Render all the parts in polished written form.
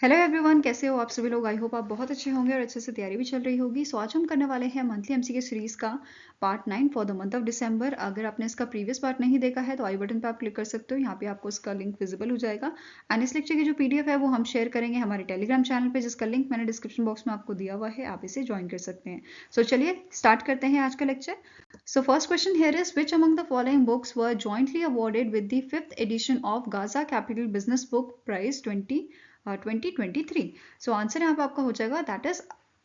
Hello everyone, कैसे हो आप सभी लोग। आई होप आप बहुत अच्छे होंगे और अच्छे से तैयारी भी चल रही होगी। सो आज हम करने वाले हैं मंथली एमसीक्यू सीरीज का part 9 for the month of December. अगर आपने इसका प्रीवियस पार्ट नहीं देखा है तो आई बटन पे आप क्लिक कर सकते हो, यहाँ पे आपको इसका लिंक विजिबल हो जाएगा। एंड इस लेक्चर की जो पीडीएफ है वो हम शेयर करेंगे हमारे टेलीग्राम चैनल पे, जिसका लिंक मैंने डिस्क्रिप्शन बॉक्स में आपको दिया हुआ है, आप इसे ज्वाइन कर सकते हैं। सो चलिए स्टार्ट करते हैं आज का lecture. So first question here is, which among the following books were jointly awarded with the 5th edition of Gaza Capital Business Book Prize 2023? So answer यहाँ पे आपका हो जाएगा that is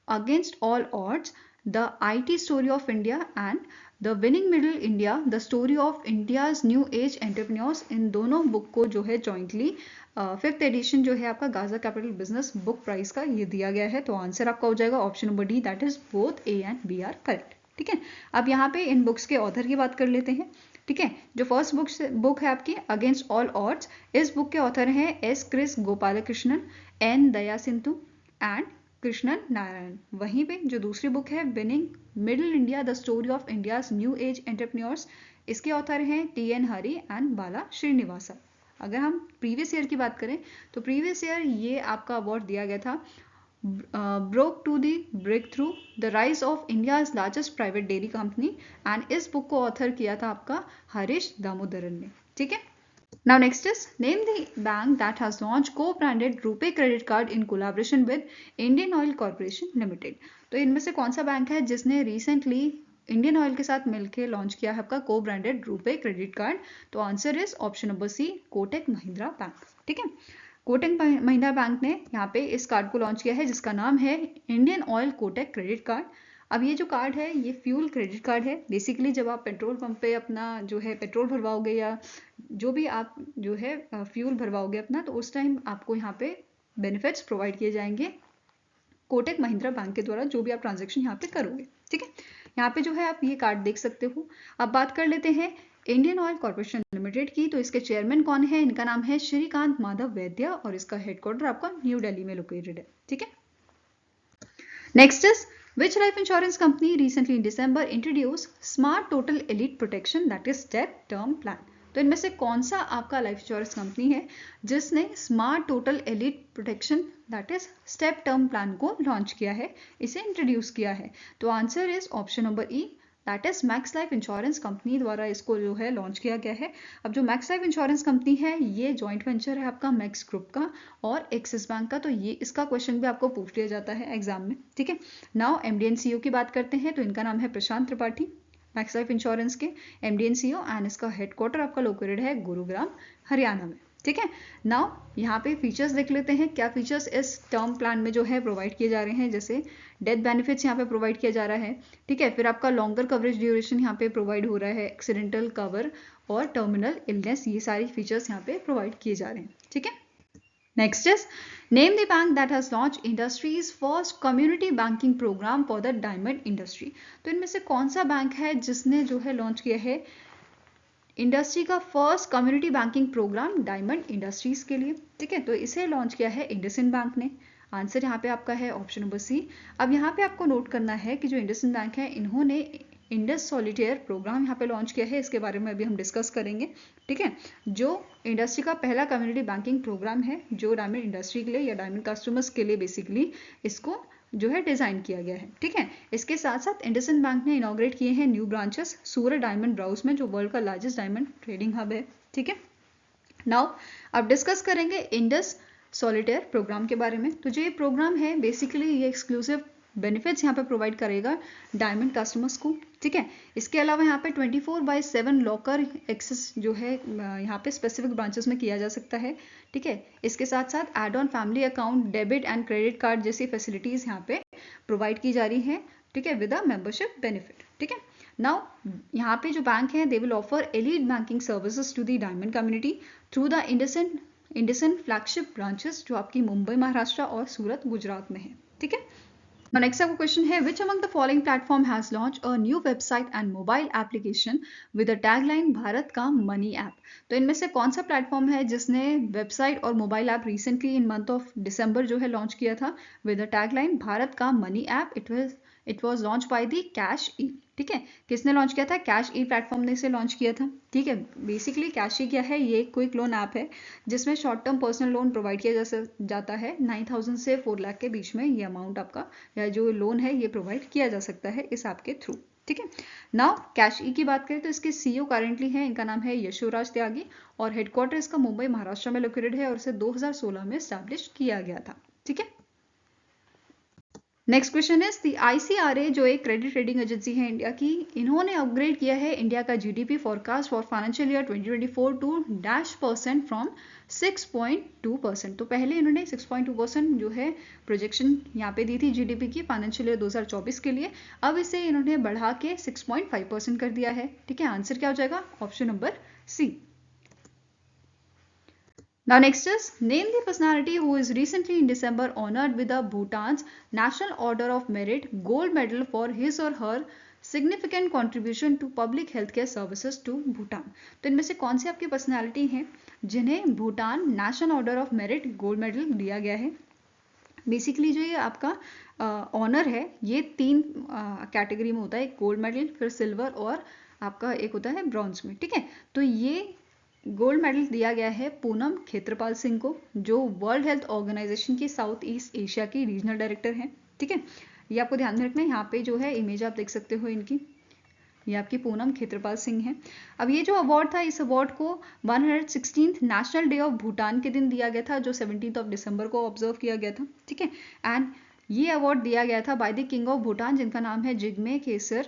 Against All Odds, The IT Story of India and The Winning Middle India, The Story of India's New Age Entrepreneurs। इन दोनों book को जो है jointly 5th addition जो है आपका Gaja capital business book prize का ये दिया गया है। तो आंसर आपका हो जाएगा option number D, that is both A and B are correct. ठीक है, अब यहाँ पे इन बुक्स के ऑथर की बात कर लेते हैं। ठीक है, जो फर्स्ट बुक है आपकी अगेंस्ट ऑल ऑड्स, इस बुक के ऑथर हैं S Kris Gopalakrishnan, N Daya Sindhu and Krishnan Narayan. वहीं पे जो दूसरी बुक है winning middle India, the story of India's new age entrepreneurs, इसके ऑथर हैं T N Hari and Bala Srinivasa. अगर हम प्रीवियस ईयर की बात करें तो प्रीवियस ईयर ये आपका अवार्ड दिया गया था broke to the break the rise of India's largest private dairy company, and इस बुक को ऑथर किया था आपका हरीश दामोदरन ने। ठीक है, now next is name the bank that has launched co-branded RuPay credit card in collaboration with Indian Oil Corporation Limited। तो इनमें से कौन सा बैंक है जिसने रिसेंटली इंडियन ऑयल के साथ मिलकर लॉन्च किया है आपका को ब्रांडेड रूपे क्रेडिट कार्ड? तो answer is option number C, Kotak Mahindra bank. ठीक है, कोटक महिंद्रा बैंक ने यहाँ पे इस कार्ड को लॉन्च किया है जिसका नाम है Indian oil Kotak credit card. अब ये जो कार्ड है ये फ्यूल क्रेडिट कार्ड है। बेसिकली जब आप पेट्रोल पंप पे अपना जो है पेट्रोल भरवाओगे या जो भी आप जो है फ्यूल भरवाओगे अपना, तो उस टाइम आपको यहाँ पे बेनिफिट्स प्रोवाइड किए जाएंगे कोटक महिंद्रा बैंक के द्वारा, जो भी आप ट्रांजेक्शन यहाँ पे करोगे। ठीक है, यहाँ पे जो है आप ये कार्ड देख सकते हो। अब बात कर लेते हैं इंडियन ऑयल कॉर्पोरेशन लिमिटेड की। तो इसके चेयरमैन कौन है? इनका नाम है श्रीकांत माधव वैद्य और इसका हेडक्वार्टर आपका न्यू दिल्ली में लोकेटेड है। ठीक है, next is which life insurance company recently in December introduced Smart Total Elite Protection, that is STEP term plan? तो इनमें से कौन सा आपका लाइफ इंश्योरेंस कंपनी है जिसने smart total elite protection that is step term plan को launch किया है, इसे इंट्रोड्यूस किया है? तो answer is option number E, that is max life insurance company द्वारा इसको जो है लॉन्च किया गया है। अब जो मैक्स लाइफ इंश्योरेंस कंपनी है ये जॉइंट वेंचर है आपका मैक्स ग्रुप का और एक्सिस बैंक का। तो ये इसका क्वेश्चन भी आपको पूछ लिया जाता है एग्जाम में। ठीक है, नाउ एमडी एंड सीईओ की बात करते हैं। तो इनका नाम है प्रशांत त्रिपाठी, मैक्स लाइफ इंश्योरेंस के एमडी एंड सीईओ, एंड इसका हेडक्वार्टर आपका लोकेटेड है गुरुग्राम हरियाणा में। ठीक है, नाउ यहाँ पे फीचर्स देख लेते हैं, क्या फीचर्स इस टर्म प्लान में जो है प्रोवाइड किए जा रहे हैं। जैसे डेथ बेनिफिट्स यहाँ पे प्रोवाइड किया जा रहा है। ठीक है, फिर आपका लॉन्गर कवरेज ड्यूरेशन यहाँ पे प्रोवाइड हो रहा है, एक्सीडेंटल कवर और टर्मिनल इलनेस, ये सारी फीचर्स यहाँ पे प्रोवाइड किए जा रहे हैं। ठीक है, next is name the bank that has launch industries first community banking program for the diamond industry. तो इनमें से कौन सा बैंक है जिसने जो है लॉन्च किया है इंडस्ट्री का first community banking program diamond industries के लिए? ठीक है, तो इसे लॉन्च किया है इंडसइंड बैंक ने। आंसर यहाँ पे आपका है ऑप्शन नंबर सी। अब यहाँ पे आपको नोट करना है कि जो इंडसइंड बैंक है इन्होंने इंडस सॉलिटेयर प्रोग्राम यहाँ पे लॉन्च किया है, इसके बारे में अभी हम डिस्कस करेंगे। ठीक है, जो इंडस्ट्री का पहला कम्युनिटी बैंकिंग प्रोग्राम है जो डायमंड इंडस्ट्री के लिए या डायमंड कस्टमर्स के लिए बेसिकली इसको जो है डिजाइन किया गया है। ठीक है, इसके साथ साथ इंडसइंड बैंक ने इनॉग्रेट किए हैं न्यू ब्रांचेस सूरत डायमंड ब्राउज में, जो वर्ल्ड का लार्जेस्ट डायमंड ट्रेडिंग हब है। ठीक है, नाउ अब डिस्कस करेंगे इंडस सॉलिटेयर प्रोग्राम के बारे में। तो जो ये प्रोग्राम है बेसिकली ये एक्सक्लूसिव बेनिफिट्स यहाँ पे प्रोवाइड करेगा डायमंड कस्टमर्स को। ठीक है, इसके अलावा यहाँ पे 24/7 लॉकर एक्सेस जो है यहाँ पे स्पेसिफिक ब्रांचेस में किया जा सकता है। ठीक है, इसके साथ साथ add on family account, debit and credit card जैसी फैसिलिटीज यहाँ पे प्रोवाइड की जा रही है। ठीक है, विद अ मेंबरशिप बेनिफिट। ठीक है, नाउ यहाँ पे जो बैंक है they will offer elite banking services to the diamond community through the IndusInd flagship branches, जो आपकी मुंबई महाराष्ट्र और सूरत गुजरात में है। ठीक है, नेक्स्ट आपका क्वेश्चन है which among the following platform has launched a new website and mobile application with the tagline Bharat का मनी ऐप? तो इनमें से कौन सा प्लेटफॉर्म है जिसने वेबसाइट और mobile app recently in month of December जो है लॉन्च किया था विद द टैगलाइन भारत का money app? It was launch by the cash E. ठीक है, किसने लॉन्च किया था? कैश ई प्लेटफॉर्म ने इसे लॉन्च किया था। ठीक है, बेसिकली कैश ई क्या है? ये एक क्विक लोन ऐप है जिसमें short term personal loan provide किया जाता है। 9,000 से 4 लाख के बीच में ये अमाउंट आपका या जो लोन है ये प्रोवाइड किया जा सकता है इस ऐप के थ्रू। ठीक है, नाउ कैश ई की बात करें तो इसके सीईओ करेंटली हैं, इनका नाम है यशोराज त्यागी और हेडक्वार्टर इसका मुंबई महाराष्ट्र में लोकेटेड है और इसे 2016 में स्टैब्लिश किया गया था। ठीक है, next question is the ICRA जो एक क्रेडिट रेटिंग एजेंसी है इंडिया की, इन्होंने अपग्रेड किया है इंडिया का GDP forecast for financial year 2024 to -% from 6.2%। तो पहले इन्होंने 6.2% जो है प्रोजेक्शन यहाँ पे दी थी जीडीपी की फाइनेंशियल ईयर 2024 के लिए, अब इसे इन्होंने बढ़ा के 6.5% कर दिया है। ठीक है, आंसर क्या हो जाएगा? Option number C. Now next is name the personality who is recently in December honored with the Bhutan's National Order of Merit Gold Medal for his or her significant contribution to public healthcare services to Bhutan। तो इनमें से कौन सी आपकी personality हैं जिन्हें Bhutan national order of merit gold medal दिया गया है? बेसिकली जो ये आपका ऑनर है ये 3 कैटेगरी में होता है, एक गोल्ड मेडल, फिर सिल्वर और आपका एक होता है ब्रॉन्ज में। ठीक है, तो ये गोल्ड मेडल दिया गया है पूनम खेत्रपाल सिंह को, जो वर्ल्ड हेल्थ ऑर्गेनाइजेशन की साउथ ईस्ट एशिया की रीजनल डायरेक्टर हैं। ठीक है, ये आपको ध्यान में रखना है। यहाँ पे जो है इमेज आप देख सकते हो इनकी, ये आपकी पूनम खेत्रपाल सिंह है। अब ये जो अवार्ड था, इस अवार्ड को 116th national day of Bhutan के दिन दिया गया था, जो 17 दिसंबर को ऑब्जर्व किया गया था। ठीक है, एंड ये अवार्ड दिया गया था by the king of Bhutan जिनका नाम है जिग्मे केसर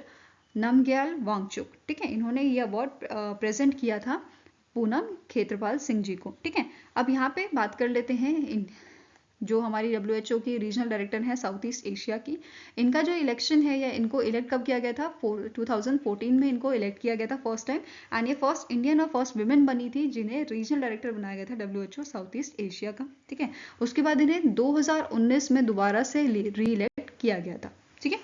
नामग्याल वांगचुक। ठीक है, इन्होंने ये अवार्ड प्रेजेंट किया था पूनम खेत्रपाल सिंह जी को। ठीक है, अब यहाँ पे बात कर लेते हैं जो हमारी WHO की रीजनल डायरेक्टर हैं साउथ ईस्ट एशिया की, इनका जो इलेक्शन है या इनको इलेक्ट कब किया गया था? 2014 में इनको इलेक्ट किया गया था फर्स्ट टाइम, एंड ये फर्स्ट इंडियन और फर्स्ट विमेन बनी थी जिन्हें रीजनल डायरेक्टर बनाया गया था WHO साउथ ईस्ट एशिया का। ठीक है, उसके बाद इन्हें 2019 में दोबारा से री इलेक्ट किया गया था। ठीक है,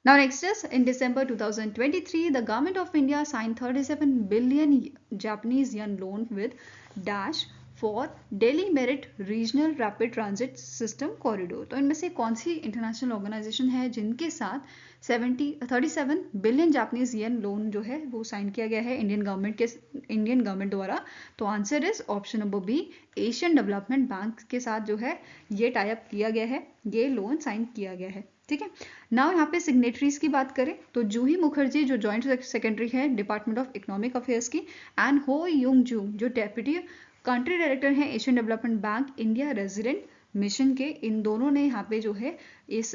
now next is in December 2023 the government of India signed 37 billion Japanese yen loan with dash for Delhi Merit Regional Rapid Transit System Corridor। तो इनमें से कौन सी इंटरनेशनल ऑर्गेनाइजेशन है जिनके साथ 37 बिलियन जापानीज येन लोन जो है वो साइन किया गया है इंडियन गवर्नमेंट द्वारा? तो answer is option number B, Asian development bank के साथ जो है ये टाई अप किया गया है, ये लोन साइन किया गया है। ठीक है, नाउ यहाँ पे सिग्नेटरीज की बात करें तो जूही मुखर्जी जो जॉइंट सेक्रेटरी है डिपार्टमेंट ऑफ इकोनॉमिक अफेयर्स की, एंड हो यूंग जू जो डेप्यूटी कंट्री डायरेक्टर हैं Asian development bank India resident mission के, इन दोनों ने यहाँ पे जो है इस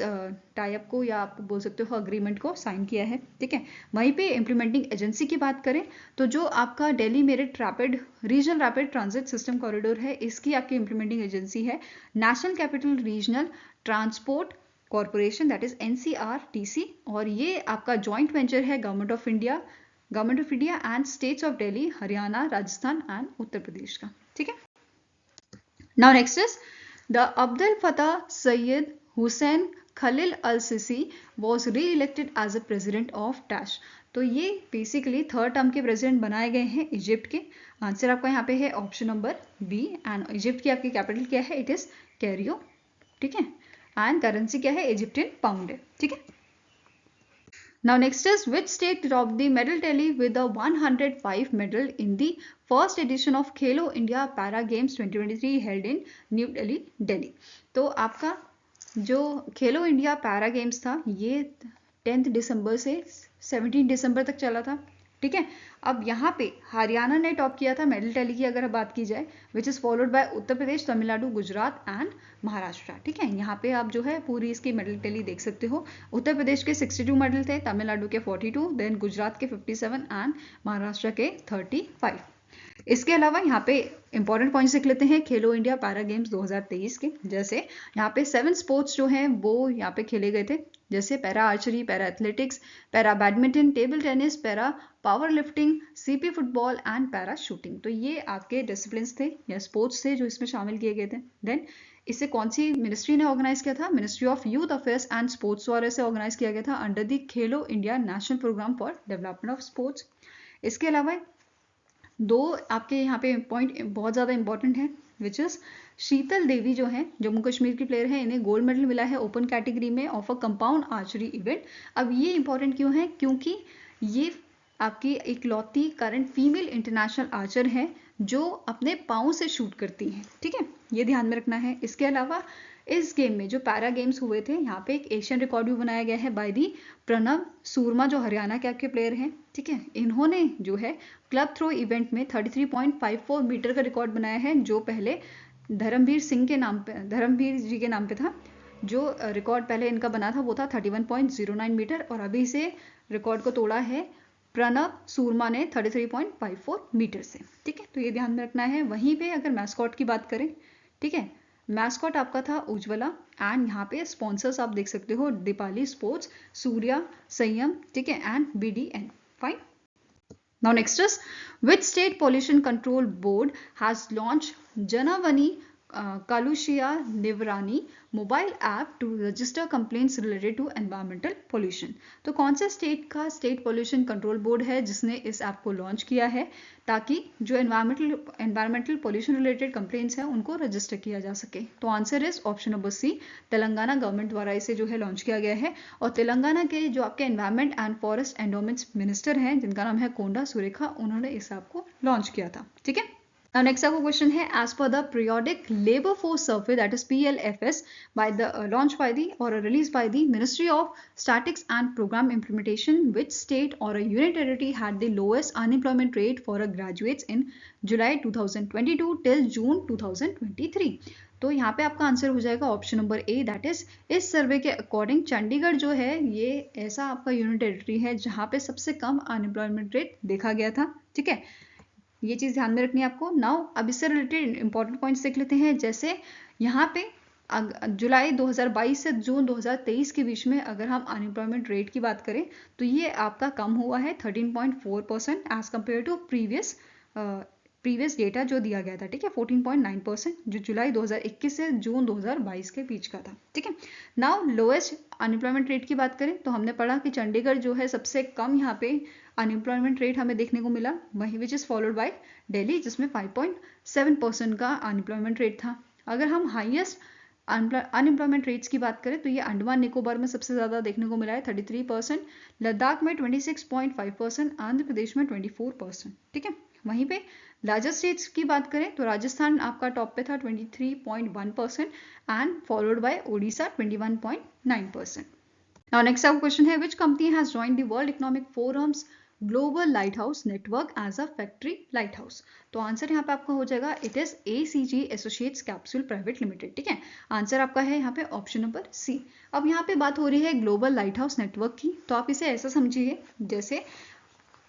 टाई अप को या आप बोल सकते हो अग्रीमेंट को साइन किया है। ठीक है, वहीं पे इम्प्लीमेंटिंग एजेंसी की बात करें तो जो आपका Delhi Meerut regional rapid transit system corridor है, इसकी आपकी इम्प्लीमेंटिंग एजेंसी है national capital regional transport corporation, that is NCRTC, और ये आपका जॉइंट वेंचर है government of India and states of Delhi, Haryana, Rajasthan and Uttar Pradesh का। ठीक है, now next is the Abdul Fattah Saeed Hussein Khalil al Sisi was re elected as a president of dash. तो ये basically third term के president बनाए गए हैं इजिप्ट के। आंसर आपका यहाँ पे है option number B, and Egypt की आपकी कैपिटल क्या है? It is Cairo. ठीक है, एंड करेंसी क्या है? इजिप्टियन पाउंड है। ठीक है, now next is which state topped the medal tally with the 105 medal in the first edition of Khelo India Para Games 2023 held in New Delhi, Delhi। तो आपका जो खेलो इंडिया पैरा गेम्स था ये 10 दिसंबर से 17 दिसंबर तक चला था। ठीक है, अब यहाँ पे हरियाणा ने टॉप किया था मेडल टैली की अगर बात की जाए, which is followed by Uttar Pradesh, Tamil Nadu, Gujarat and Maharashtra. ठीक है, यहाँ पे आप जो है पूरी इसकी मेडल टैली देख सकते हो। उत्तर प्रदेश के 62 मेडल थे, तमिलनाडु के 42, देन गुजरात के 57 एंड महाराष्ट्र के 35। इसके अलावा यहाँ पे इंपॉर्टेंट पॉइंट्स लिख लेते हैं खेलो इंडिया पैरा गेम्स 2023 के। जैसे यहाँ पे 7 स्पोर्ट्स जो हैं वो यहाँ पे खेले गए थे, जैसे para archery, para athletics, para badminton, table tennis, para power lifting, CP football and para shooting. तो ये आपके डिसिप्लिन्स थे या स्पोर्ट्स थे जो इसमें शामिल किए गए थे। देन इसे कौन सी मिनिस्ट्री ने ऑर्गेनाइज किया था? Ministry of youth affairs and sports द्वारा इसे ऑर्गेनाइज किया गया था under the Khelo India national programme for development of sports. इसके अलावा दो आपके यहाँ पे पॉइंट बहुत ज़्यादा इंपॉर्टेंट है, विच इज़ शीतल देवी जो है जम्मू कश्मीर की प्लेयर है, इन्हें गोल्ड मेडल मिला है ओपन कैटेगरी में of a compound archery event. अब ये इंपॉर्टेंट क्यों है? क्योंकि ये आपकी इकलौती करंट फीमेल इंटरनेशनल आर्चर है जो अपने पाँव से शूट करती हैं, ठीक है, ये ध्यान में रखना है। इसके अलावा इस गेम में जो पैरा गेम्स हुए थे, यहाँ पे एक एशियन रिकॉर्ड भी बनाया गया है बाय दी प्रणव सूरमा जो हरियाणा के आपके प्लेयर हैं, ठीक है। इन्होंने जो है क्लब थ्रो इवेंट में 33.54 मीटर का रिकॉर्ड बनाया है, जो पहले धर्मवीर जी के नाम पे था। जो रिकॉर्ड पहले इनका बना था वो था 31.09 मीटर, और अभी से रिकॉर्ड को तोड़ा है प्रणव सूरमा ने 33.54 मीटर से, ठीक है। तो ये ध्यान में रखना है। वहीं पे अगर मैस्कॉट की बात करें, ठीक है, मैस्कॉट आपका था उज्ज्वला, एंड यहाँ पे स्पॉन्सर्स आप देख सकते हो दीपाली स्पोर्ट्स, सूर्या, संयम, ठीक है, and BDN, fine. Now next is, which state pollution control board has launched Janavani Kalushya Nivrani mobile app to register complaints related to environmental pollution. तो कौन से स्टेट का स्टेट पोल्यूशन कंट्रोल बोर्ड है जिसने इस ऐप को launch किया है ताकि जो एनवायरमेंटल पोल्यूशन रिलेटेड कंप्लेंट्स हैं उनको रजिस्टर किया जा सके? तो answer is option number C, Telangana government द्वारा इसे जो है लॉन्च किया गया है। और तेलंगाना के जो आपके environment and forest endowments minister हैं जिनका नाम है कोंडा सुरेखा, उन्होंने इस ऐप को लॉन्च किया था, ठीक है। Now next आपका क्वेश्चन है, as per the periodic labor force survey that is PLFS by the launched by the or released by the Ministry of Statistics and Program Implementation, which state or a union territory had the lowest unemployment rate for a graduates in July 2022 till June 2023? तो यहाँ पे आपका answer हो जाएगा option number A, that is इस सर्वे के according Chandigarh जो है ये ऐसा आपका यूनियन टेरिटरी है जहाँ पे सबसे कम अनएम्प्लॉयमेंट रेट देखा गया था, ठीक है। ये चीज़ ध्यान में रखनी है आपको। नाउ अब इससे रिलेटेड इंपॉर्टेंट पॉइंट्स देख लेते हैं। जैसे यहाँ पे जुलाई 2022 से जून 2023 के बीच में अगर हम अनएम्प्लॉयमेंट रेट की बात करें तो ये आपका कम हुआ है 13.4% as compare to previous data जो दिया गया था, ठीक है, 14.9% जो जुलाई 2021 से जून 2022 के बीच का था, ठीक है। नाउ लोएस्ट अनएम्प्लॉयमेंट रेट की बात करें तो हमने पढ़ा कि चंडीगढ़ जो है सबसे कम यहाँ पे अनएम्प्लॉयमेंट रेट हमें देखने को मिला, वही which is followed by Delhi जिसमें 5.7% का अनएम्प्लॉयमेंट रेट था। अगर हम हाईएस्ट अनएम्प्लॉयमेंट रेट्स की बात करें तो ये अंडमान निकोबार में सबसे ज़्यादा देखने को मिला है 33%, लद्दाख में 26.5%, आंध्र प्रदेश में 24%, ठीक है। वहीं पे लार्जेस्ट स्टेट्स की बात करें तो राजस्थान आपका टॉप पे था 23.1% and followed by Odisha 21.9%। Now next our question है, which company has joined the World Economic Forum's Global Lighthouse Network as a factory lighthouse? तो आंसर यहाँ पे आपका हो जाएगा it is ACG Associates Capsule Private Limited, ठीक है। आंसर आपका है यहाँ पे ऑप्शन नंबर सी। अब यहाँ पे बात हो रही है ग्लोबल लाइट हाउस नेटवर्क की, तो आप इसे ऐसा समझिए जैसे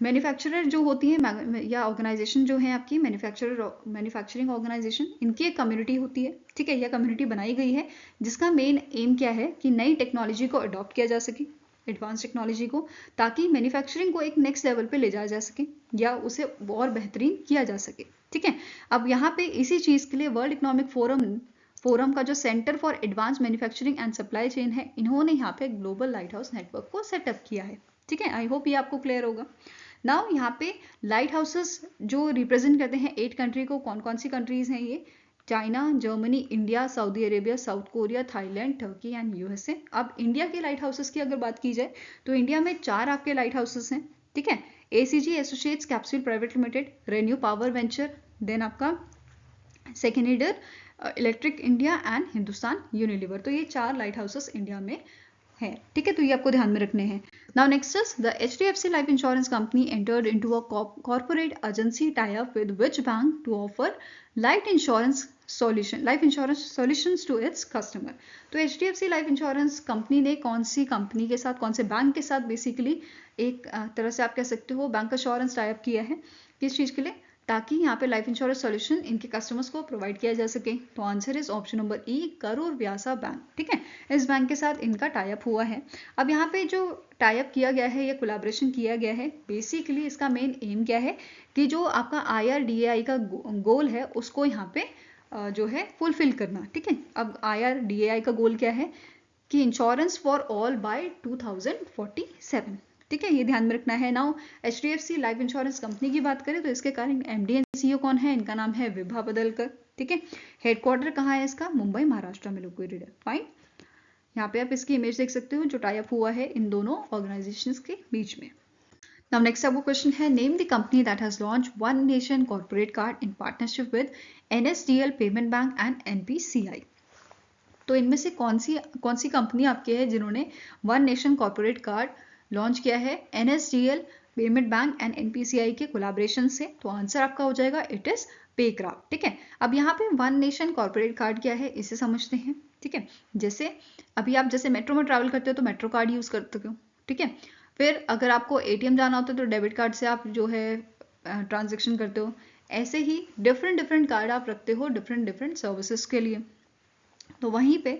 मैन्युफैक्चरर जो होती है या ऑर्गेनाइजेशन जो है आपकी मैन्युफैक्चरिंग ऑर्गेनाइजेशन, इनकी एक कम्युनिटी होती है, ठीक है। यह कम्युनिटी बनाई गई है जिसका मेन एम क्या है कि नई टेक्नोलॉजी को अडॉप्ट किया जा सके, एडवांस टेक्नोलॉजी को, ताकि मैन्युफैक्चरिंग को एक नेक्स्ट लेवल पे ले जाया जा सके या उसे और बेहतरीन किया जा सके, ठीक है। अब यहाँ पे इसी चीज़ के लिए वर्ल्ड इकोनॉमिक फोरम का जो centre for advance manufacturing and supply chain है, इन्होंने यहाँ पे ग्लोबल लाइट हाउस नेटवर्क को सेटअप किया है, ठीक है। आई होप ये आपको क्लियर होगा। नाउ यहाँ पे लाइट हाउसेस जो रिप्रेजेंट करते हैं 8 कंट्री को, कौन कौन सी कंट्रीज हैं ये? China, Germany, India, Saudi Arabia, south Korea, Thailand, Turkey and USA। अब इंडिया के लाइट हाउसेस की अगर बात की जाए तो इंडिया में 4 आपके लाइट हाउसेस हैं, ठीक है। ACG associates capsule private limited, ReNew power venture, then आपका Schneider electric India and Hindustan Unilever. तो ये 4 लाइट हाउसेस इंडिया में है, ठीक है। तो ये आपको ध्यान में रखने हैं। Now next is the HDFC life insurance company entered into a corporate agency tie up with which bank to offer life insurance solutions to its customer. तो HDFC लाइफ इंश्योरेंस कंपनी ने कौन सी कंपनी के साथ, कौन से bank के साथ basically एक तरह से आप कह सकते हो बैंक इंश्योरेंस टाई अप किया है, किस चीज़ के लिए? ताकि यहाँ पे लाइफ इंश्योरेंस सॉल्यूशन इनके कस्टमर्स को प्रोवाइड किया जा सके। तो answer is option number E, Karur Vyasa bank, ठीक है। इस बैंक के साथ इनका टाई अप हुआ है। अब यहाँ पे जो टाई अप किया गया है या कोलैबोरेशन किया गया है, बेसिकली इसका मेन एम क्या है कि जो आपका IRDAI का गोल है उसको यहाँ पे जो है फुलफिल करना, ठीक है। अब IRDAI का गोल क्या है कि इंश्योरेंस फॉर ऑल बाय 2047, ठीक है, ये ध्यान में रखना है। Now HDFC life insurance company की बात करें तो इसके कारण MD एंड CEO कौन है? इनका नाम है विभा पदलकर, ठीक है। हेडक्वार्टर कहाँ है इसका? मुंबई महाराष्ट्र में लोकेटेड है। फाइन। यहाँ पे आप इसकी इमेज देख सकते हो जो टाई अप हुआ है इन दोनों ऑर्गेनाइजेशंस के बीच में। नाउ नेक्स्ट आपको क्वेश्चन है, name the company that has launch one nation corporate card in partnership with NSDL payment bank and NPCI। तो इनमें से कौन सी कंपनी आपके है जिन्होंने one nation corporate card launch किया है NSDL payment bank and NPCI के कोलैबोरेशन से? तो आंसर आपका हो जाएगा इट इज पेक्राफ्ट। ठीक है। अब यहाँ पे वन नेशन कॉर्पोरेट कार्ड क्या है इसे समझते हैं। ठीक है। जैसे अभी आप जैसे मेट्रो में ट्रैवल करते हो तो मेट्रो कार्ड यूज करते हो। ठीक है। फिर अगर आपको ATM जाना होता है तो डेबिट कार्ड से आप जो है ट्रांजेक्शन करते हो। ऐसे ही डिफरेंट कार्ड आप रखते हो डिफरेंट सर्विसेज के लिए। तो वहीं पे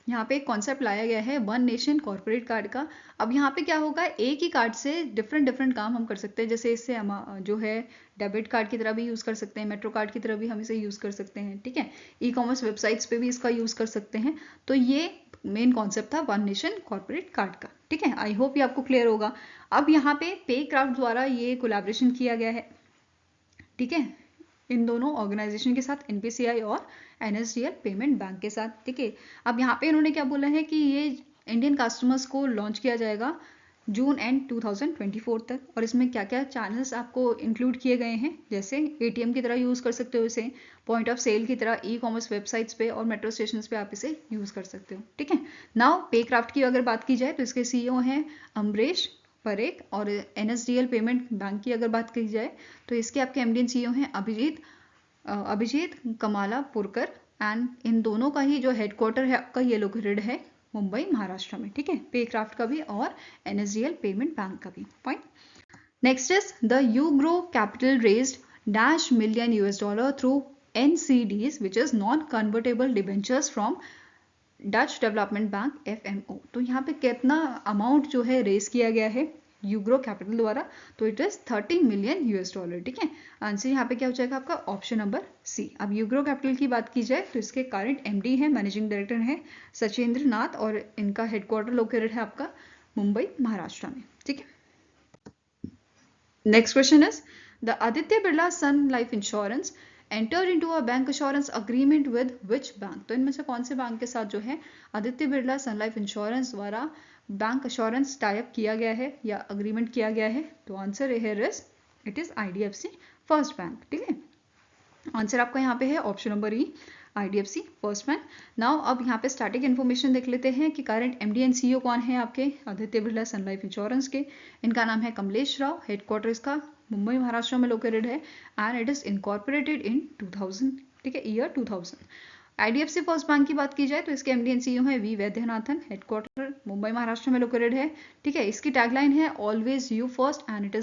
यहाँ पे एक कॉन्सेप्ट लाया गया है वन नेशन कॉर्पोरेट कार्ड का। अब यहाँ पे क्या होगा, एक ही कार्ड से डिफरेंट काम हम कर सकते हैं। जैसे इससे हम जो है डेबिट कार्ड की तरह भी यूज़ कर सकते हैं, मेट्रो कार्ड की तरह भी हम इसे यूज़ कर सकते हैं। ठीक है। ई-कॉमर्स वेबसाइट्स पे भी इसका यूज़ कर सकते हैं। तो ये मेन कॉन्सेप्ट था वन नेशन कॉर्पोरेट कार्ड का। ठीक है। आई होप ये आपको क्लियर होगा। अब यहाँ पे पेक्राफ्ट द्वारा ये कोलैबोरेशन किया गया है। ठीक है। इन दोनों ऑर्गेनाइजेशन के साथ, NPCI और NSDL पेमेंट बैंक के साथ। ठीक है। अब यहाँ पे इन्होंने क्या बोला है कि ये इंडियन कस्टमर्स को लॉन्च किया जाएगा जून एंड 2024 तक। और इसमें क्या क्या चैनल्स आपको इंक्लूड किए गए हैं, जैसे ATM की तरह यूज़ कर सकते हो इसे, पॉइंट ऑफ सेल की तरह ई-कॉमर्स वेबसाइट्स पे और मेट्रो स्टेशन पे आप इसे यूज़ कर सकते हो। ठीक है। नाउ पेक्राफ्ट की अगर बात की जाए तो इसके CEO हैं अमरीश परेख, और NSDL पेमेंट बैंक की अगर बात की जाए तो इसके आपके MD एंड CEO हैं अभिजीत कमालापुरकर। एंड इन दोनों का ही जो हेडक्वार्टर है आपका ये लोकेटेड है मुंबई महाराष्ट्र में। ठीक है। पेक्राफ्ट का भी और NSDL पेमेंट बैंक का भी। Fine. Next is the Ugro capital raised $1 million through NCDs which is non convertible debentures from Dutch development bank FMO। तो यहाँ पे कितना अमाउंट जो है रेज किया गया है यूग्रो कैपिटल द्वारा? तो इट इज $30 million। ठीक है। आंसर यहाँ पे क्या हो जाएगा आपका? Option number C। अब यूग्रो कैपिटल की बात की जाए तो इसके करंट MD है, मैनेजिंग डायरेक्टर है सचिंद्र नाथ, और इनका हेडक्वार्टर लोकेटेड है आपका मुंबई महाराष्ट्र में। ठीक है। Next question is the Aditya Birla sun life insurance entered into a bank assurance agreement with which bank? तो इनमें से कौन से बैंक के साथ जो है Aditya Birla sun life insurance द्वारा बैंक अश्योरेंस टाई अप किया गया है या अग्रीमेंट किया गया है? तो answer here is it is IDFC first bank. ठीक है। आंसर आपका यहाँ पे है option number E, IDFC first bank. Now अब यहाँ पे स्टैटिक इन्फॉर्मेशन देख लेते हैं कि करंट MD एंड CEO कौन है आपके Aditya Birla sun life insurance के। इनका नाम है कमलेश राव, हेडक्वार्टर इसका मुंबई महाराष्ट्र में लोकेटेड है, and it is incorporated in 2000। ठीक है, ईयर 2000। IDFC फर्स्ट बैंक की बात की जाए तो इसके MD एंड CEO है V वैद्यनाथन, हेडक्वार्टर मुंबई महाराष्ट्र में लोकेटेड है। ठीक है। इसकी टैगलाइन है always you first, and it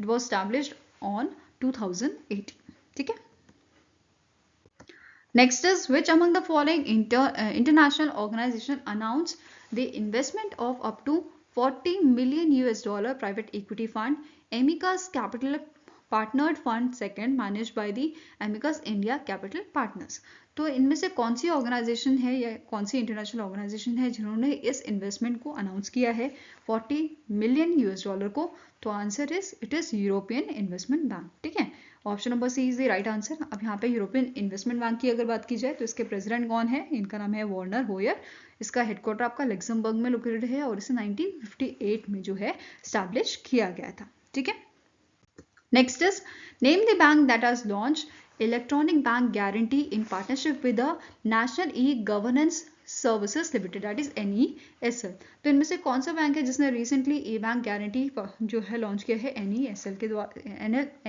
was established on 2018। ठीक है। Next is which among the following international organization announced the investment of up to $40 million private equity fund, Amicus Capital Partnered Fund second, managed by the Amicus India Capital Partners। तो इनमें से कौन सी organisation है या कौन सी international organisation है जिन्होंने इस इन्वेस्टमेंट को अनाउंस किया है $40 million को? तो answer it is European investment bank. ठीक है। Option number C is the right answer. अब यहाँ पे यूरोपियन इन्वेस्टमेंट बैंक की अगर बात की जाए तो इसके प्रेसिडेंट कौन है? इनका नाम है वर्नर होयर। इसका हेडक्वार्टर आपका लग्जमबर्ग में लोकेटेड है और इसे 1958 में जो है स्टैब्लिश किया गया था। ठीक है। Next is name the bank that has launch electronic bank guarantee in partnership with the national e-governance services limited, that is NESL। तो इनमें से कौन सा बैंक है जिसने रिसेंटली ई बैंक गारंटी जो है लॉन्च किया है NESL के द्वारा,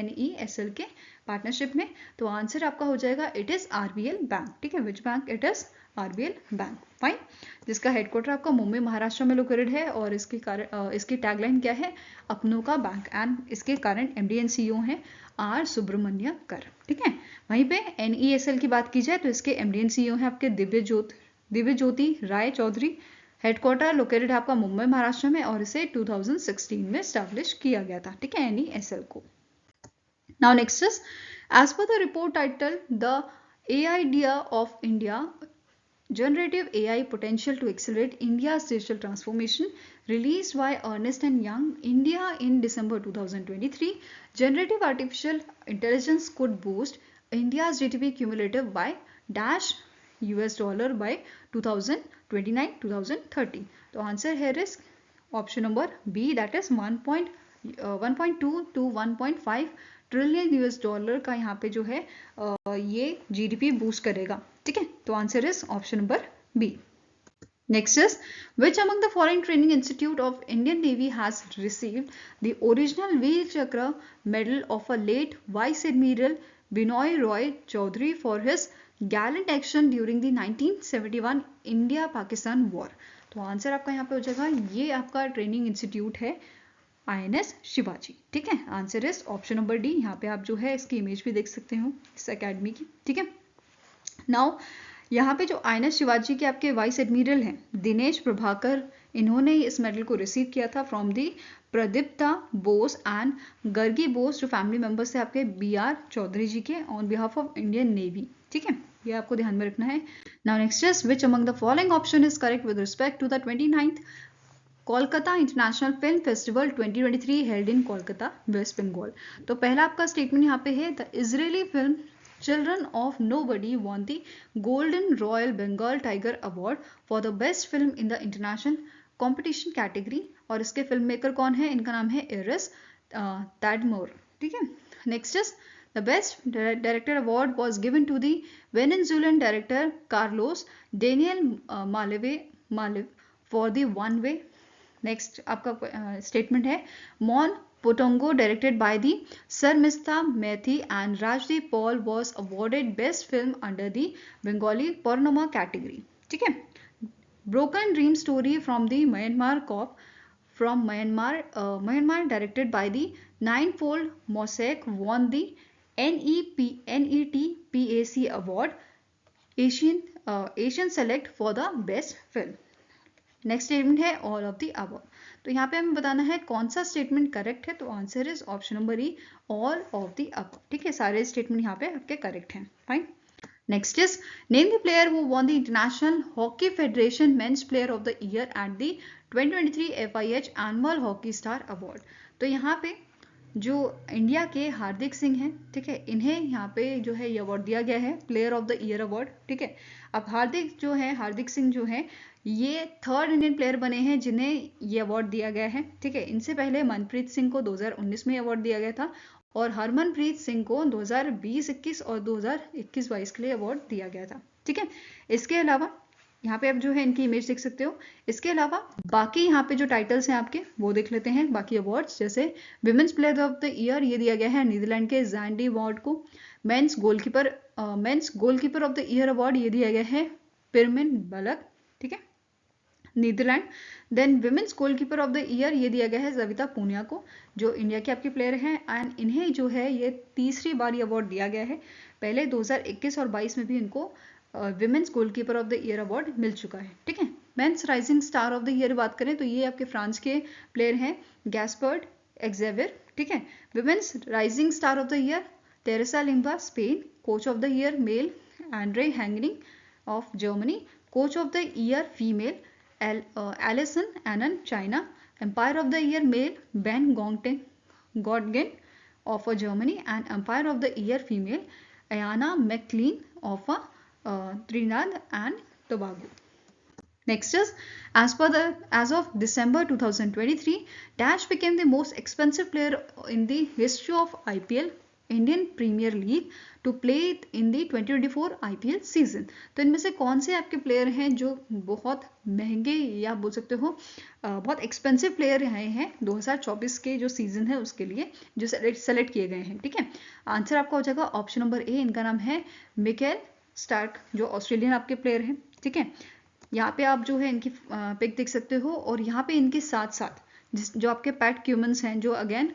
NESL के पार्टनरशिप में? तो आंसर आपका हो जाएगा इट इज RBL बैंक। ठीक है। Which bank? It is RBL bank. Fine. जिसका हेडक्वार्टर आपका मुंबई महाराष्ट्र में लोकेटेड है और इसकी टैगलाइन क्या है? अपनों का बैंक। एंड इसके करंट MD एंड CEO हैं R सुब्रमण्यकर। ठीक है। वहीं पे NESL की बात की जाए तो इसके MD एंड CEO हैं आपके दिव्य ज्योति राय चौधरी, हेडक्वार्टर लोकेटेड है आपका मुंबई महाराष्ट्र में और इसे 2016 में स्टैब्लिश किया गया था। ठीक है, NESL को। नाउ नेक्स्ट इज एज पर the report titled the AIDEA of India Generative AI Potential to Accelerate India's Digital Transformation, released by Ernst & Young India in December 2023, generative artificial intelligence could boost India's GDP cumulative by dash $US by 2029-2030. तो answer है risk option number B, that is 1.2 to 1.5 trillion US dollar का यहाँ पे जो है ये GDP boost करेगा, ठीक है। तो answer is option number B. Next is, which among the following training institute of Indian Navy has received the original Veer Chakra medal of a late Vice Admiral Binoy Roy Chaudhary for his gallant action during the 1971 India-Pakistan War? तो answer आपका यहाँ पे हो जाएगा, ये आपका training institute है INS Shivaji, ठीक है। Answer is option number D. यहाँ पे आप जो है इसकी इमेज भी देख सकते हो इस अकेडमी की, ठीक है। नाउ यहाँ पे जो INS शिवाजी के आपके वाइस एडमिरल हैं दिनेश प्रभाकर, इन्होंने इस मेडल को रिसीव किया था from the Pradipta Bose and Gargi Bose, जो फैमिली मेंबर्स थे आपके BR चौधरी जी के, on behalf of Indian Navy, ठीक है। ये आपको ध्यान में रखना है। Now next is, which among the following option is correct with respect to the 29th Kolkata international film festival 2023 held in Kolkata, west Bengal. तो पहला आपका स्टेटमेंट यहाँ पे है, the Israeli film Children of Nobody won the Golden Royal Bengal Tiger Award for the best film in the international competition category। और इसके film maker कौन है? इनका नाम है एरिस टैडमोर, ठीक है। Next is, the best director award was given to the Venezuelan director Carlos Daniel Malave for the one way. Next आपका स्टेटमेंट है, मॉन Potongo, directed by the Sarmista Methi and Rajdeep Paul, was awarded best film under the Bengali Pornoma category, ठीक है। Broken Dream Story from the Myanmar Cop from Myanmar directed by the Ninefold Mosaic won the NETPAC award Asian Select for the best film। Next statement है all of the above. तो यहाँ पे हमें बताना है कौन सा स्टेटमेंट करेक्ट है, तो answer is option number E, all of the above, ठीक है। सारे स्टेटमेंट यहाँ पे आपके करेक्ट हैं, fine. Next is, name the player who won the international hockey federation men's player of the year at the 2023 FIH annual hockey star award. तो यहाँ पे जो इंडिया के हार्दिक सिंह हैं, ठीक है, इन्हें यहाँ पे जो है ये अवार्ड दिया गया है, player of the year award, ठीक है। अब हार्दिक सिंह जो है ये थर्ड इंडियन प्लेयर बने हैं जिन्हें ये अवार्ड दिया गया है, ठीक है। इनसे पहले मनप्रीत सिंह को 2019 में अवार्ड दिया गया था और हरमनप्रीत सिंह को 2020-21 और 2021-22 के लिए अवार्ड दिया गया था, ठीक है। इसके अलावा यहाँ पे आप जो है इनकी इमेज देख सकते हो। इसके अलावा बाकी यहाँ पे जो टाइटल्स हैं आपके वो देख लेते हैं, बाकी अवार्ड्स, जैसे women's player of the year ये दिया गया है नीदरलैंड के जैंडी वॉर्ड को। Men's goalkeeper of the year award ये दिया गया है पिरमिन बलक, ठीक है, Netherland. Then women's goalkeeper of the year ये दिया गया है जविता पूनिया को, जो इंडिया के आपके प्लेयर हैं, एंड इन्हें जो है ये तीसरी बार ये अवार्ड दिया गया है। पहले 2021 और 22 में भी इनको women's goalkeeper of the year award मिल चुका है, ठीक है। Men's rising star of the year बात करें तो ये आपके फ्रांस के प्लेयर हैं गैस्पर्ड एक्जेवियर, ठीक है। Women's rising star of the year Teresa Limba Spain, coach of the year male Andre Henning of Germany, coach of the year female Alison Annan China, empire of the year male Ben Gontgen of Germany, and Empire of the Year female Ayana McLean of Trinidad and Tobago. Next is, as of December 2023, Dash became the most expensive player in the history of IPL Indian Premier League to play in the 2024 IPL season। तो इनमें से कौन से आपके player हैं जो बहुत महंगे या बोल सकते हो बहुत एक्सपेंसिव प्लेयर रहे हैं 2024 के जो सीजन है उसके लिए, जो सेलेक्ट किए गए हैं, ठीक है। आंसर आपका हो जाएगा ऑप्शन नंबर ए, इनका नाम है मिकेल स्टार्क, जो ऑस्ट्रेलियन आपके प्लेयर हैं, ठीक है। यहाँ पे आप जो है इनकी पिक देख सकते हो, और यहाँ पे इनके साथ साथ जो आपके पैट क्यूमन्स हैं जो अगेन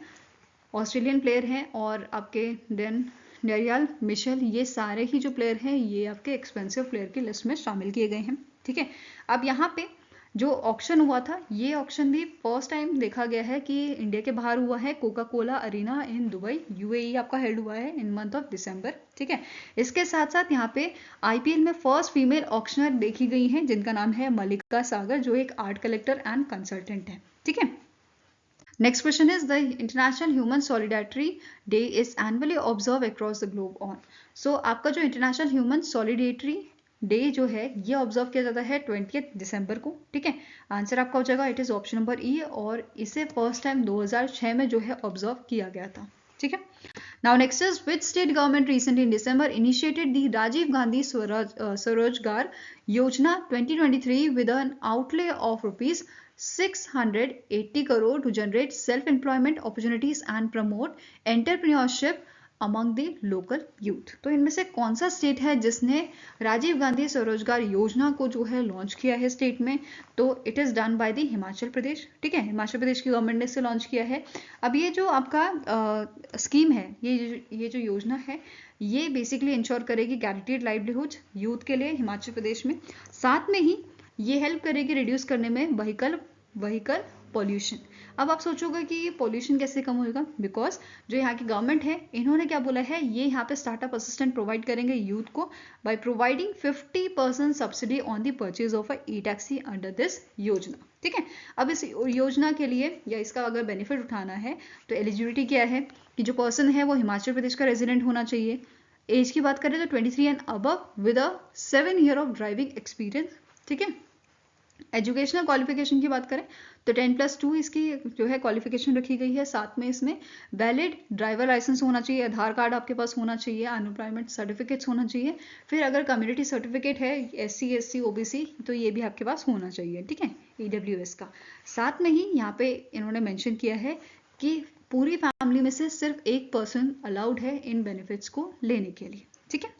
ऑस्ट्रेलियन प्लेयर हैं, और आपके डेरियल मिशेल, ये सारे ही जो प्लेयर हैं ये आपके एक्सपेंसिव प्लेयर की लिस्ट में शामिल किए गए हैं, ठीक है। अब यहाँ पे जो ऑक्शन हुआ था, ये ऑक्शन भी फर्स्ट टाइम देखा गया है कि इंडिया के बाहर हुआ है, Coca Cola Arena in Dubai UAE आपका हेल्ड हुआ है इन मंथ ऑफ दिसंबर, ठीक है। इसके साथ साथ यहाँ पे IPL में फर्स्ट फीमेल ऑक्शनर देखी गई हैं जिनका नाम है मलिका सागर, जो एक आर्ट कलेक्टर एंड कंसल्टेंट है, ठीक है। Next question is the international human solidarity day is annually observe across the globe on. So आपका जो इंटरनेशनल ह्यूमन सॉलिडेरिटी डे जो है ये ऑब्जर्व किया जाता है 20 दिसंबर को, ठीक है। आंसर आपका हो जाएगा इट इज ऑप्शन नंबर ई, और इसे फर्स्ट टाइम 2006 में जो है ऑब्जर्व किया गया था, ठीक है। Now next is which state government recently in December initiated the Rajiv Gandhi Swarozgar Yojana 2023 with an outlay of rupees 680 crore to generate self-employment opportunities and promote entrepreneurship among the local youth। तो इनमें से कौन सा स्टेट है जिसने राजीव गांधी स्वरोजगार योजना को जो है लॉन्च किया है स्टेट में? तो it is done by the Himachal Pradesh, ठीक है। हिमाचल प्रदेश की गवर्नमेंट ने इसे लॉन्च किया है। अब ये जो आपका स्कीम है, ये जो योजना है, ये बेसिकली इंश्योर करेगी गारंटीड लाइवलीहुड यूथ के लिए हिमाचल प्रदेश में। साथ में ही ये हेल्प करेगी रिड्यूस करने में व्हीकल पॉल्यूशन। अब आप सोचोगे कि ये पॉल्यूशन कैसे कम होगा, बिकॉज जो यहाँ की गवर्नमेंट है इन्होंने क्या बोला है, ये यहाँ पे स्टार्टअप असिस्टेंट प्रोवाइड करेंगे यूथ को by providing 50% subsidy on the purchase of a E taxi under this योजना, ठीक है। अब इस योजना के लिए या इसका अगर बेनिफिट उठाना है तो एलिजिबिलिटी क्या है कि जो पर्सन है वो हिमाचल प्रदेश का रेजिडेंट होना चाहिए। एज की बात करें तो 23 and above with a 7 year of driving experience, ठीक है। एजुकेशनल क्वालिफिकेशन की बात करें तो 10+2 इसकी जो है क्वालिफिकेशन रखी गई है। साथ में इसमें वैलिड ड्राइवर लाइसेंस होना चाहिए, आधार कार्ड आपके पास होना चाहिए, अनएम्प्लॉयमेंट सर्टिफिकेट्स होना चाहिए। फिर अगर कम्युनिटी सर्टिफिकेट है SC SC OBC तो ये भी आपके पास होना चाहिए, ठीक है, EWS का। साथ में ही यहाँ पे इन्होंने मेंशन किया है कि पूरी फैमिली में से सिर्फ एक पर्सन अलाउड है इन बेनिफिट्स को लेने के लिए, ठीक है।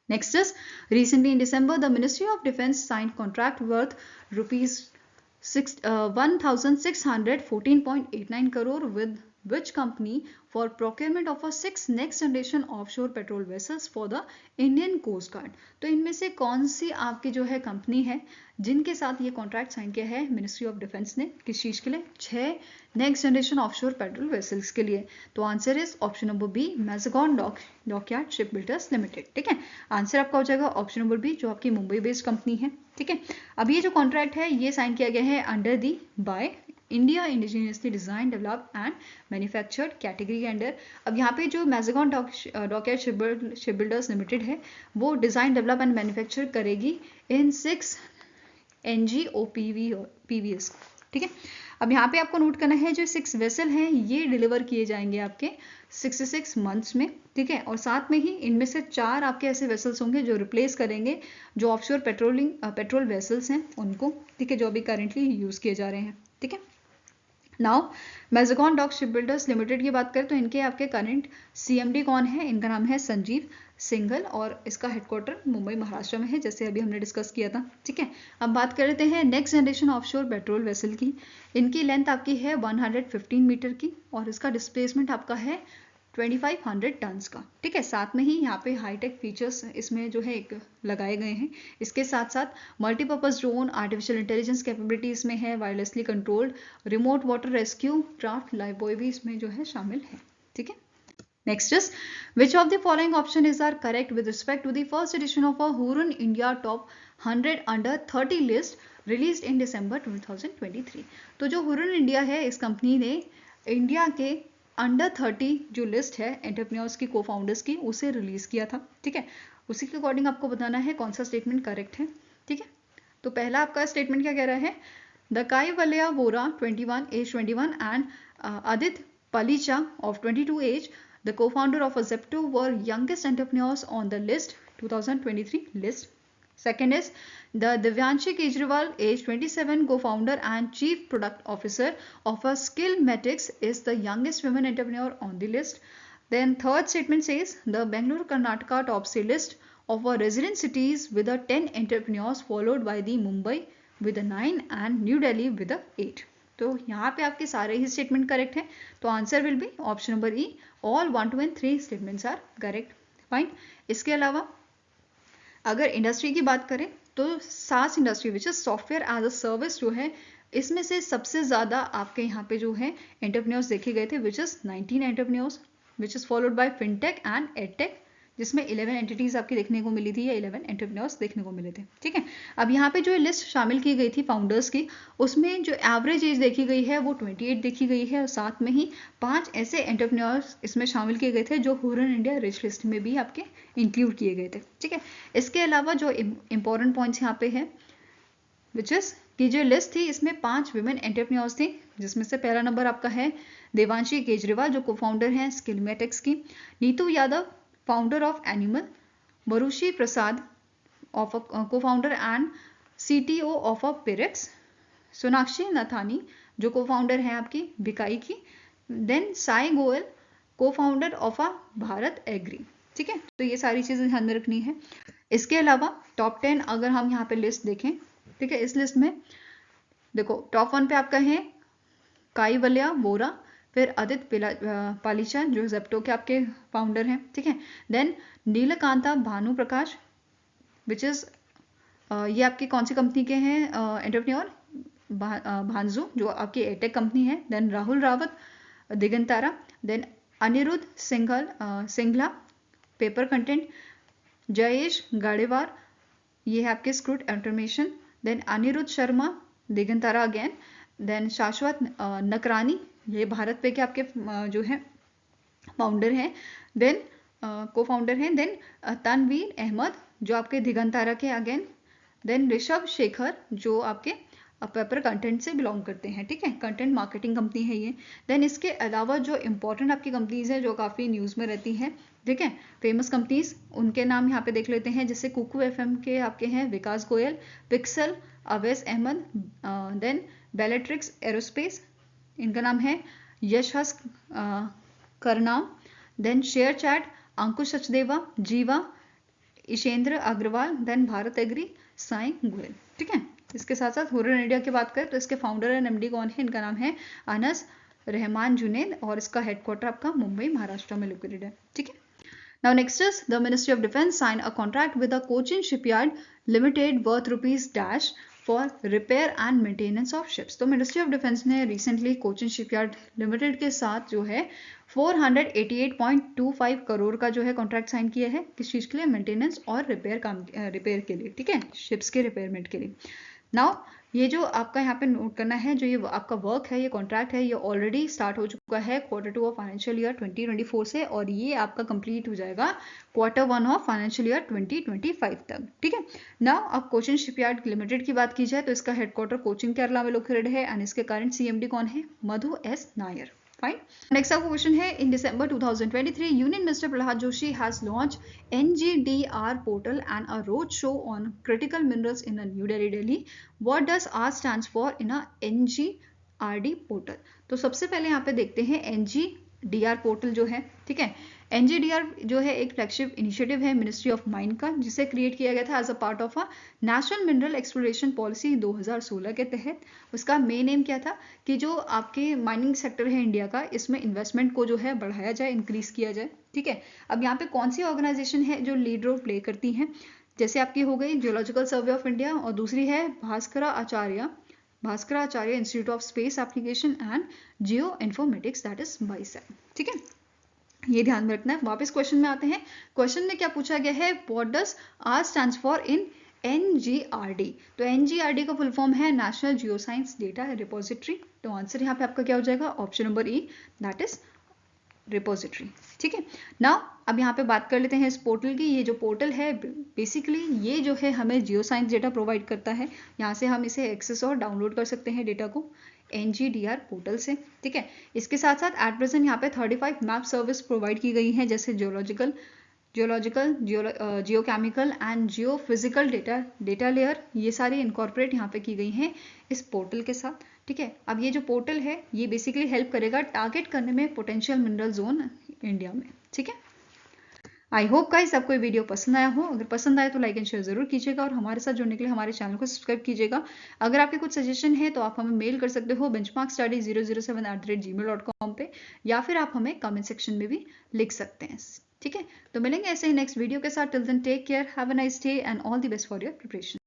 Next is recently in December, the Ministry of Defence signed contract worth rupees 1,614.89 crore with which company for procurement of a 6 next generation offshore patrol vessels for the Indian Coast Guard। तो इनमें से कौन सी आपकी जो है company है जिनके साथ ये कॉन्ट्रैक्ट साइन किया है मिनिस्ट्री ऑफ डिफेंस ने, किस चीज के लिए? 6 next generation offshore patrol vessels के लिए। तो answer is option number B, Mazagon dockyard ship builders limited, ठीक है। आंसर आपका हो जाएगा ऑप्शन नंबर बी, जो आपकी मुंबई बेस्ड कंपनी है, ठीक है। अब ये जो कॉन्ट्रैक्ट है ये साइन किया गया है under the by India indigenously design develop and manufactured category के अंडर। अब यहाँ पे जो मैज़गान डॉकयार्ड शिप बिल्डर्स लिमिटेड है वो डिजाइन डेवलप एंड मैन्युफैक्चर करेगी इन 6 NGOPVs, ठीक है। अब यहाँ पे आपको नोट करना है जो 6 वेसल हैं ये डिलीवर किए जाएंगे आपके 66 मंथ्स में, ठीक है। और साथ में ही इनमें से 4 आपके ऐसे वेसल्स होंगे जो रिप्लेस करेंगे जो ऑफशोर पेट्रोल वेसल्स हैं उनको, ठीक है, जो अभी करेंटली यूज किए जा रहे हैं, ठीक है। Now Mazagon dock ship builders limited की बात करें तो इनके आपके करंट CMD कौन है? इनका नाम है संजीव सिंघल और इसका हेडक्वार्टर मुंबई महाराष्ट्र में है, जैसे अभी हमने डिस्कस किया था, ठीक है। अब बात कर लेते हैं next generation offshore patrol vessel की। इनकी लेंथ आपकी है 115 मीटर की और इसका डिस्प्लेसमेंट आपका है 2500 टन्स का, ठीक है। साथ में ही यहाँ पे हाईटेक फीचर्स इसमें जो है एक लगाए गए हैं। इसके साथ साथ multipurpose drone, artificial intelligence capability इसमें है, wirelessly controlled remote water rescue craft life boy भी इसमें जो है शामिल है, ठीक है। Next is which of the following option is are correct with respect to the first edition of a Hurun India Top 100 Under 30 list released in December 2023। तो जो हुरन इंडिया है इस कंपनी ने इंडिया के अंडर 30 जो list है entrepreneurs की को फाउंडर्स की उसे रिलीज किया था, ठीक है। उसी के अकॉर्डिंग आपको बताना है कौन सा स्टेटमेंट करेक्ट है, ठीक है। तो पहला आपका स्टेटमेंट क्या कह रहा है? The Kaivalya Vohra 21 age 21 and Aditya Palicha of 22 age the co-founder of Zepto were youngest entrepreneurs on the list 2023 list. Second is the Divyanshi Kejriwal, age 27, co-founder and chief product officer of a Skillmatics, is the youngest women entrepreneur on the list. Then third statement says the Bangalore Karnataka top C list of a resident cities with a 10 entrepreneurs, followed by the Mumbai with a 9 and New Delhi with a 8। तो यहाँ पे आपके सारे ही statement correct हैं, तो answer will be option number E, all 1, 2 and 3 statements are correct, fine. इसके अलावा अगर इंडस्ट्री की बात करें तो SaaS industry which is software as a service जो है इसमें से सबसे ज़्यादा आपके यहाँ पे जो है एंटरप्रेन्योर्स देखे गए थे which is 19 entrepreneurs, which is followed by fintech and edtech, जिसमें 11 एंटिटीज आपकी देखने को मिली थी या 11 एंटरप्रेन्योर्स देखने को मिले थे। ठीक है, अब यहाँ पे जो लिस्ट शामिल की गई थी फाउंडर्स की, उसमें जो एवरेज एज देखी गई है वो 28 देखी गई है, और साथ में ही 5 ऐसे एंटरप्रेन्योर्स इसमें शामिल किए गए थे जो हुरन इंडिया रिच लिस्ट में भी आपके इंक्लूड किए गए थे। ठीक है, इसके अलावा जो इंपॉर्टेंट पॉइंट्स यहाँ पे है विच इज कि जो लिस्ट थी इसमें 5 विमेन एंटरप्रेन्योर्स थी, जिसमें से पहला नंबर आपका है देवांशी केजरीवाल जो को फाउंडर हैं स्किलमेटिक्स की, Neetu Yadav founder of Animall, Varushi Prasad of co founder and CTO of a पिरेक्स, सोनाक्षी नथानी जो को फाउंडर हैं आपकी बिकाई की, देन साई गोयल को founder of a Bharat Agri. ठीक है, तो ये सारी चीजें ध्यान में रखनी है। इसके अलावा टॉप 10 अगर हम यहाँ पे लिस्ट देखें, ठीक है, इस लिस्ट में देखो टॉप 1 पे आपका है काईवल्या वोरा, फिर आदित्य पालीचा जो जेप्टो के आपके फाउंडर हैं। ठीक है, then Neelakantha Bhanu Prakash which is ये आपकी कौन सी कंपनी के हैं एंटरप्रेन्योर, भांजू जो आपकी एटेक कंपनी है, then Rahul Rawat Digantara, then Anirudh Singla Pepper Content, Jayesh Gadewar ये है आपके Scrut automation, then Anirudh Sharma Digantara again, then Shashwat Nakrani ये भारत पे के आपके जो है फाउंडर हैं, देन को फाउंडर हैं, देन तनवीर अहमद जो आपके दिगंतारा के अगेन, देन ऋषभ शेखर जो आपके पेपर कंटेंट से बिलोंग करते हैं। ठीक है, कंटेंट मार्केटिंग कंपनी है ये। देन इसके अलावा जो इंपॉर्टेंट आपकी कंपनीज हैं जो काफ़ी न्यूज़ में रहती हैं, ठीक है, फेमस कंपनीज उनके नाम यहाँ पे देख लेते हैं, जैसे कुकू FM के आपके हैं Vikas Goyal, Pixxel Awais Ahmad, then Bellatrix Aerospace इनका नाम है Yashas Karanam, then ShareChat Ankush Sachdeva, Jiva Ishendra Agarwal, then Bharat Agri Sai Goyal. ठीक है, इसके साथ साथ हुरन इंडिया की बात करें तो इसके फाउंडर एंड MD कौन है, इनका नाम है अनस रहमान जुनेद और इसका हेडक्वार्टर आपका मुंबई महाराष्ट्र में लोकेटेड है। ठीक है, now next is the Ministry of Defence signed a contract with the Cochin Shipyard Limited worth rupees dash for repair and maintenance of ships। तो मिनिस्ट्री ऑफ डिफेंस ने रिसेंटली कोचिन शिपयार्ड लिमिटेड के साथ जो है 488.25 करोड़ का जो है कॉन्ट्रैक्ट साइन किया है, किस चीज़ के लिए, मेंटेनेंस और रिपेयर के लिए। ठीक है, शिप्स के रिपेयरमेंट के लिए। नाउ ये जो आपका यहाँ पे नोट करना है, जो ये आपका वर्क है, ये कॉन्ट्रैक्ट है, ये ऑलरेडी स्टार्ट हो चुका है Q2 ऑफ फाइनेंशियल ईयर 2024 से, और ये आपका कंप्लीट हो जाएगा Q1 ऑफ फाइनेंशियल ईयर 2025 तक। ठीक है, नाउ अब कोचिन शिपयार्ड लिमिटेड की बात की जाए तो इसका हेडक्वार्टर कोचिन केरला में लोकेटेड है एंड इसके करंट CMD कौन है, मधु S नायर। Fine. Next आपका क्वेश्चन है, in December 2023, Union Minister Prahlad Joshi has launched NGDR portal and a road show on critical minerals in New Delhi. What does R stands for in a NGRD portal? तो सबसे पहले यहाँ पे देखते हैं NGDR portal जो है। ठीक है, NGDR जो है एक फ्लैगशिप इनिशिएटिव है मिनिस्ट्री ऑफ माइन का, जिसे क्रिएट किया गया था as a part of a national mineral exploration policy 2016 के तहत। उसका मेन एम क्या था कि जो आपके माइनिंग सेक्टर है इंडिया का, इसमें इन्वेस्टमेंट को जो है बढ़ाया जाए, इंक्रीज किया जाए। ठीक है, अब यहाँ पे कौन सी ऑर्गेनाइजेशन है जो लीड रोल प्ले करती हैं, जैसे आपकी हो गई जियोलॉजिकल सर्वे ऑफ इंडिया और दूसरी है Bhaskaracharya institute of space application and geo informatics that is BISAG. ठीक है, ये ध्यान में रखना है। वापस क्वेश्चन में आते हैं। क्वेश्चन में क्या पूछा गया है, what does R stands for in NGRD? तो NGRD का फुल फॉर्म है national geo science data repository. तो आंसर यहाँ पे आपका क्या हो जाएगा, option number E that is repository. ठीक है, नाउ अब यहाँ पे बात कर लेते हैं इस पोर्टल की। ये जो पोर्टल है बेसिकली ये जो है हमें जियो साइंस डेटा प्रोवाइड करता है। यहाँ से हम इसे एक्सेस और डाउनलोड कर सकते हैं डेटा को NGDR पोर्टल से। ठीक है, इसके साथ साथ एट प्रेजेंट यहाँ पे 35 मैप सर्विस प्रोवाइड की गई हैं, जैसे geological, geochemical and geophysical data layer, ये सारी इनकॉर्पोरेट यहाँ पे की गई हैं इस पोर्टल के साथ। ठीक है, अब ये जो पोर्टल है ये बेसिकली हेल्प करेगा टारगेट करने में पोटेंशियल मिनरल जोन इंडिया में। ठीक है, आई होप गाइस आपको ये वीडियो पसंद आया हो। अगर पसंद आए तो लाइक एंड शेयर जरूर कीजिएगा और हमारे साथ जुड़ने के लिए हमारे चैनल को सब्सक्राइब कीजिएगा। अगर आपके कुछ सजेशन है तो आप हमें मेल कर सकते हो benchmarkstudy007@gmail.com पे, या फिर आप हमें कमेंट सेक्शन में भी लिख सकते हैं। ठीक है, तो मिलेंगे ऐसे ही नेक्स्ट वीडियो के साथ। Till then take care, have a nice day and all the best for your preparation.